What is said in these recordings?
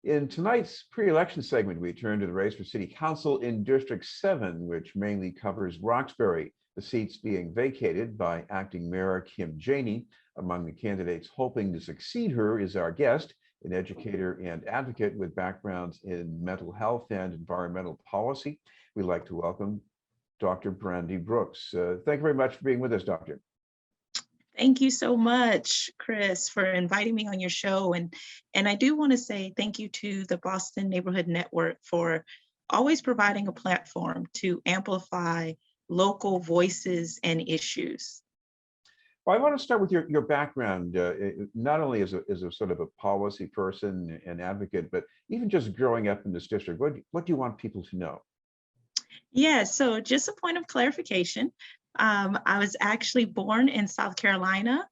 In tonight's pre-election segment, we turn to the race for City Council in District 7, which mainly covers Roxbury, the seats being vacated by acting Mayor Kim Janey. Among the candidates hoping to succeed her is our guest, an educator and advocate with backgrounds in mental health and environmental policy. We'd like to welcome Dr. Brandy Brooks. Thank you very much for being with us, Doctor. Thank you so much, Chris, for inviting me on your show. And I do want to say thank you to the Boston Neighborhood Network for always providing a platform to amplify local voices and issues. Well, I want to start with your background, not only as a sort of a policy person and advocate, but even just growing up in this district. What do you want people to know? Yeah, so just a point of clarification. I was actually born in South Carolina,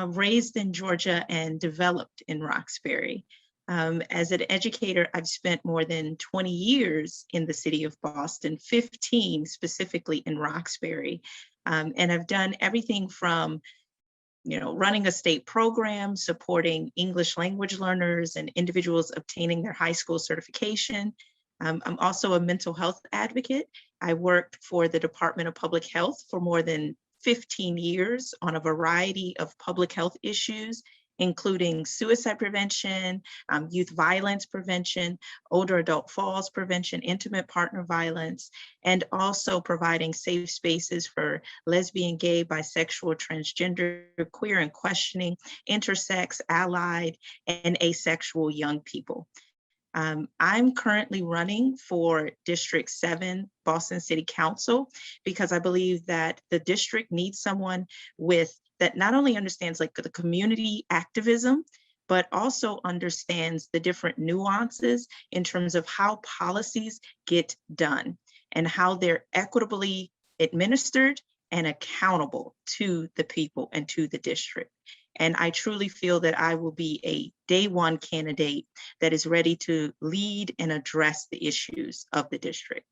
raised in Georgia, and developed in Roxbury. As an educator, I've spent more than 20 years in the city of Boston, 15 specifically in Roxbury. And I've done everything from running a state program, supporting English language learners and individuals obtaining their high school certification. I'm also a mental health advocate. I worked for the Department of Public Health for more than 15 years on a variety of public health issues, including suicide prevention, youth violence prevention, older adult falls prevention, intimate partner violence, and also providing safe spaces for lesbian, gay, bisexual, transgender, queer and questioning, intersex, allied, and asexual young people. I'm currently running for District 7 Boston City Council because I believe that the district needs someone that not only understands like the community activism, but also understands the different nuances in terms of how policies get done and how they're equitably administered and accountable to the people and to the district. And I truly feel that I will be a day one candidate that is ready to lead and address the issues of the district.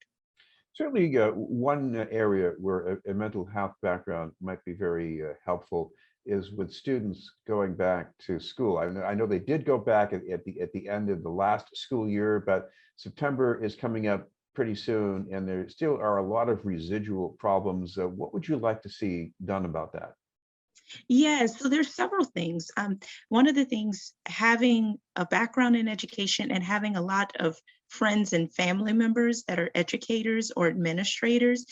Certainly, one area where a mental health background might be very helpful is with students going back to school. I know they did go back at the end of the last school year, but September is coming up pretty soon, and there still are a lot of residual problems. What would you like to see done about that? Yes, so there's several things. One of the things, having a background in education and having a lot of friends and family members that are educators or administrators,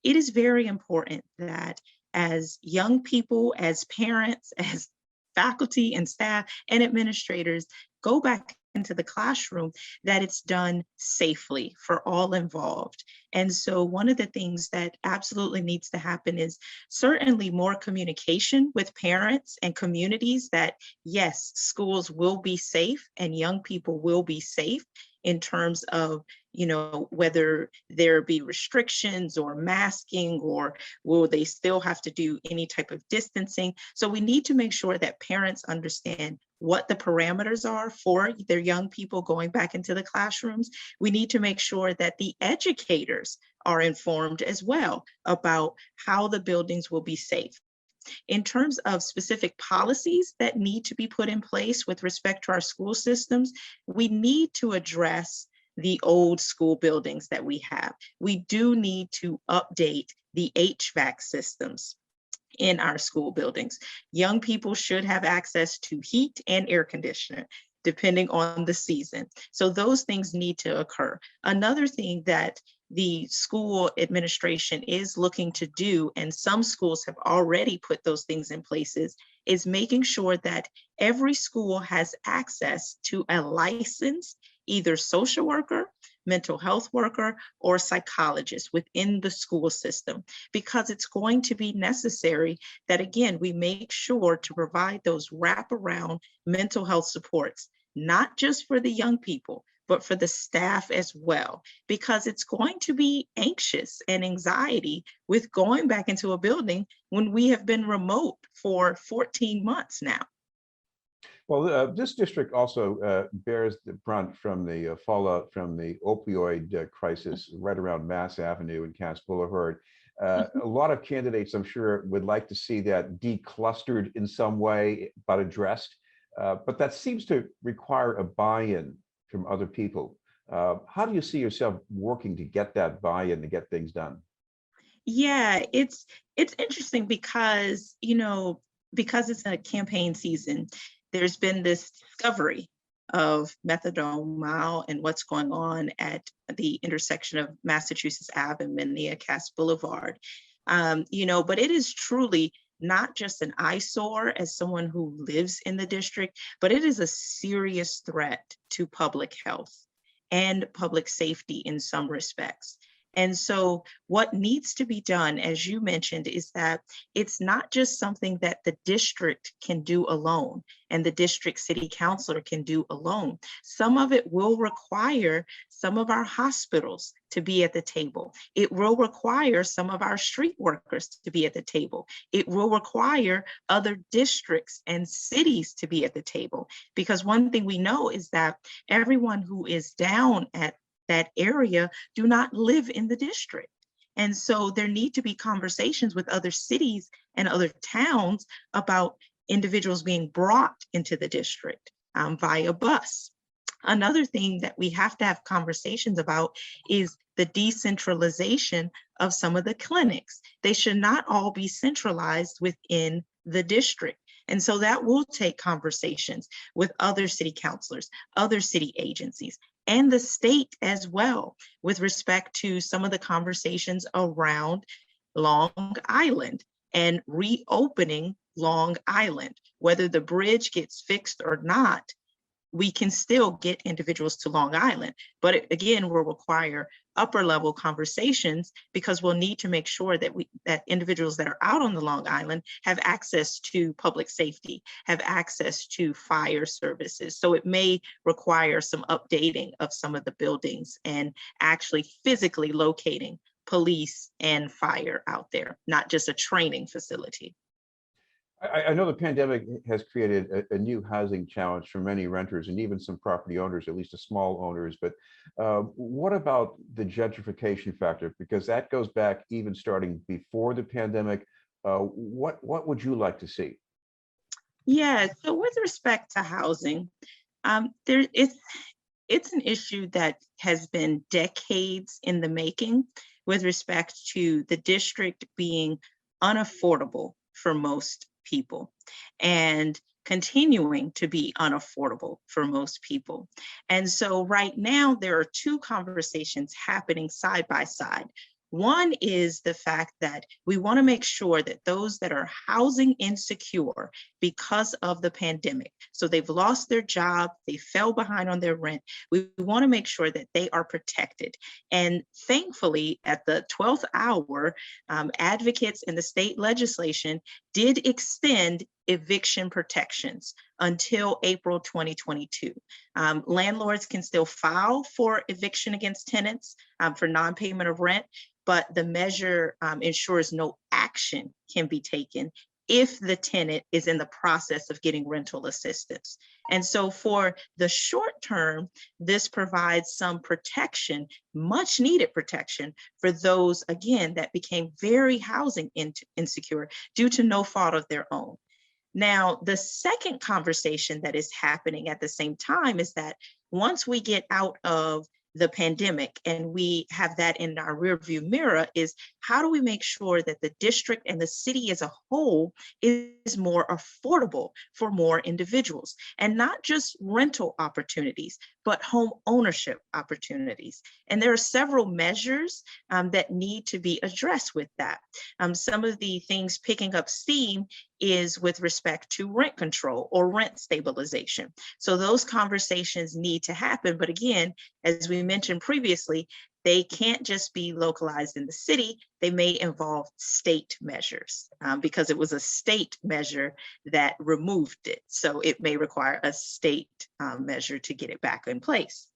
it is very important that as young people, as parents, as faculty and staff and administrators go back into the classroom, that it's done safely for all involved. And so one of the things that absolutely needs to happen is certainly more communication with parents and communities that yes, schools will be safe and young people will be safe in terms of whether there be restrictions or masking, or will they still have to do any type of distancing. So we need to make sure that parents understand what the parameters are for their young people going back into the classrooms. We need to make sure that the educators are informed as well about how the buildings will be safe. In terms of specific policies that need to be put in place with respect to our school systems, we need to address the old school buildings that we have. We do need to update the HVAC systems in our school buildings. Young people should have access to heat and air conditioner, depending on the season. So those things need to occur. Another thing that the school administration is looking to do, and some schools have already put those things in places, is making sure that every school has access to a licensed either social worker, mental health worker, or psychologist within the school system, because it's going to be necessary that, again, we make sure to provide those wraparound mental health supports, not just for the young people, but for the staff as well, because it's going to be anxious and anxiety with going back into a building when we have been remote for 14 months now. Well, this district also bears the brunt from the fallout from the opioid crisis right around Mass Avenue and Cass Boulevard. A lot of candidates, I'm sure, would like to see that declustered in some way, but addressed. But that seems to require a buy-in from other people. How do you see yourself working to get that buy-in to get things done? Yeah, it's interesting because, because it's a campaign season, there's been this discovery of methadone mile and what's going on at the intersection of Massachusetts Ave and Mennia Boulevard. But it is truly not just an eyesore as someone who lives in the district, but it is a serious threat to public health and public safety in some respects. And so, what needs to be done, as you mentioned, is that it's not just something that the district can do alone and the district city councilor can do alone. Some of it will require some of our hospitals to be at the table. It will require some of our street workers to be at the table. It will require other districts and cities to be at the table. Because one thing we know is that everyone who is down at that area do not live in the district. And so there need to be conversations with other cities and other towns about individuals being brought into the district via bus. Another thing that we have to have conversations about is the decentralization of some of the clinics. They should not all be centralized within the district. And so that will take conversations with other city councilors, other city agencies, and the state as well, with respect to some of the conversations around Long Island and reopening Long Island. Whether the bridge gets fixed or not, we can still get individuals to Long Island, but it, again, will require upper level conversations because we'll need to make sure that that individuals that are out on the Long Island have access to public safety, have access to fire services. So it may require some updating of some of the buildings and actually physically locating police and fire out there, not just a training facility. I know the pandemic has created a new housing challenge for many renters and even some property owners, at least the small owners. But what about the gentrification factor? Because that goes back even starting before the pandemic. What would you like to see? Yeah, so with respect to housing, it's an issue that has been decades in the making with respect to the district being unaffordable for most people and continuing to be unaffordable for most people. And so right now there are two conversations happening side by side. One is the fact that we want to make sure that those that are housing insecure because of the pandemic, so they've lost their job, they fell behind on their rent, we want to make sure that they are protected. And thankfully, at the 12th hour, advocates in the state legislation did extend eviction protections until April 2022. Landlords can still file for eviction against tenants for non-payment of rent, but the measure ensures no action can be taken if the tenant is in the process of getting rental assistance. And so for the short term, this provides some protection, much needed protection for those, again, that became very housing insecure due to no fault of their own. Now, the second conversation that is happening at the same time is that once we get out of the pandemic and we have that in our rearview mirror, is how do we make sure that the district and the city as a whole is more affordable for more individuals, and not just rental opportunities, but home ownership opportunities. And there are several measures that need to be addressed with that. Some of the things picking up steam is with respect to rent control or rent stabilization. So those conversations need to happen. But again, as we mentioned previously, they can't just be localized in the city. They may involve state measures because it was a state measure that removed it. So it may require a state measure to get it back in place.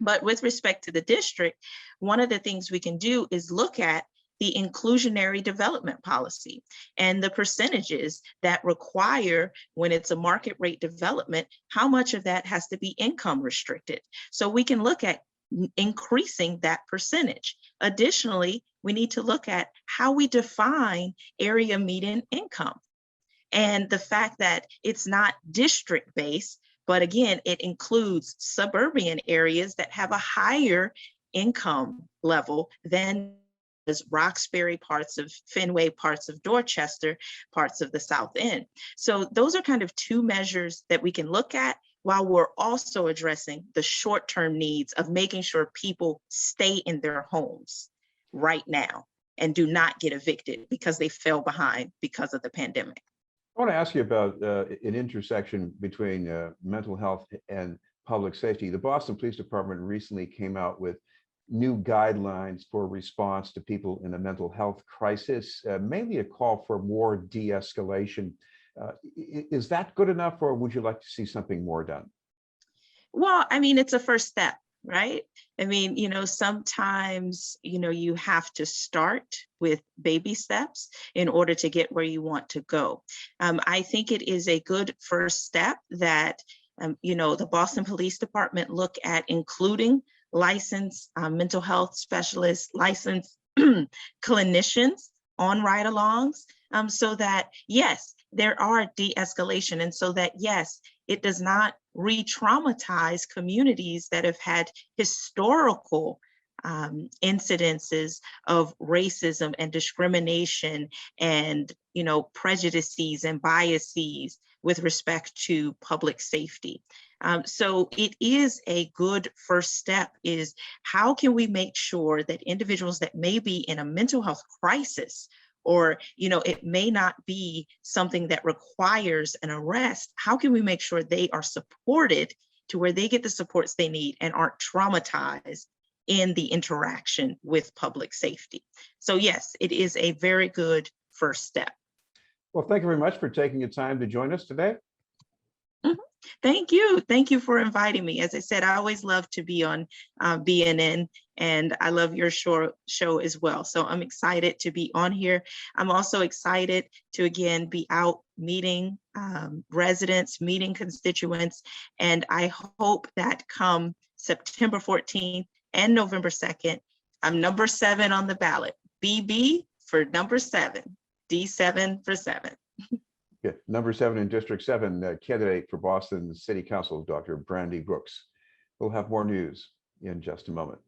But with respect to the district, one of the things we can do is look at the inclusionary development policy and the percentages that require, when it's a market rate development, how much of that has to be income restricted. So we can look at increasing that percentage. Additionally, we need to look at how we define area median income and the fact that it's not district based, But again, it includes suburban areas that have a higher income level than as Roxbury, parts of Fenway, parts of Dorchester, parts of the South End. So those are kind of two measures that we can look at while we're also addressing the short-term needs of making sure people stay in their homes right now and do not get evicted because they fell behind because of the pandemic. I want to ask you about an intersection between mental health and public safety. The Boston Police Department recently came out with new guidelines for response to people in a mental health crisis, mainly a call for more de-escalation. Is that good enough, or would you like to see something more done? Well, I mean, it's a first step, right? I mean, sometimes, you have to start with baby steps in order to get where you want to go. I think it is a good first step that, the Boston Police Department look at including licensed mental health specialists, licensed clinicians on ride-alongs, so that, yes, there are de-escalation, and so that, yes, it does not re-traumatize communities that have had historical incidences of racism and discrimination and prejudices and biases with respect to public safety. So it is a good first step, is how can we make sure that individuals that may be in a mental health crisis, or it may not be something that requires an arrest, how can we make sure they are supported to where they get the supports they need and aren't traumatized in the interaction with public safety? So yes, it is a very good first step. Well, thank you very much for taking the time to join us today. Mhm. Thank you. Thank you for inviting me. As I said, I always love to be on BNN, and I love your show as well. So I'm excited to be on here. I'm also excited to, again, be out meeting residents, meeting constituents, and I hope that come September 14th and November 2nd, I'm number 7 on the ballot. BB for number 7, D7 for 7. Yeah, number 7 in District 7, candidate for Boston City Council, Dr. Brandy Brooks. We'll have more news in just a moment.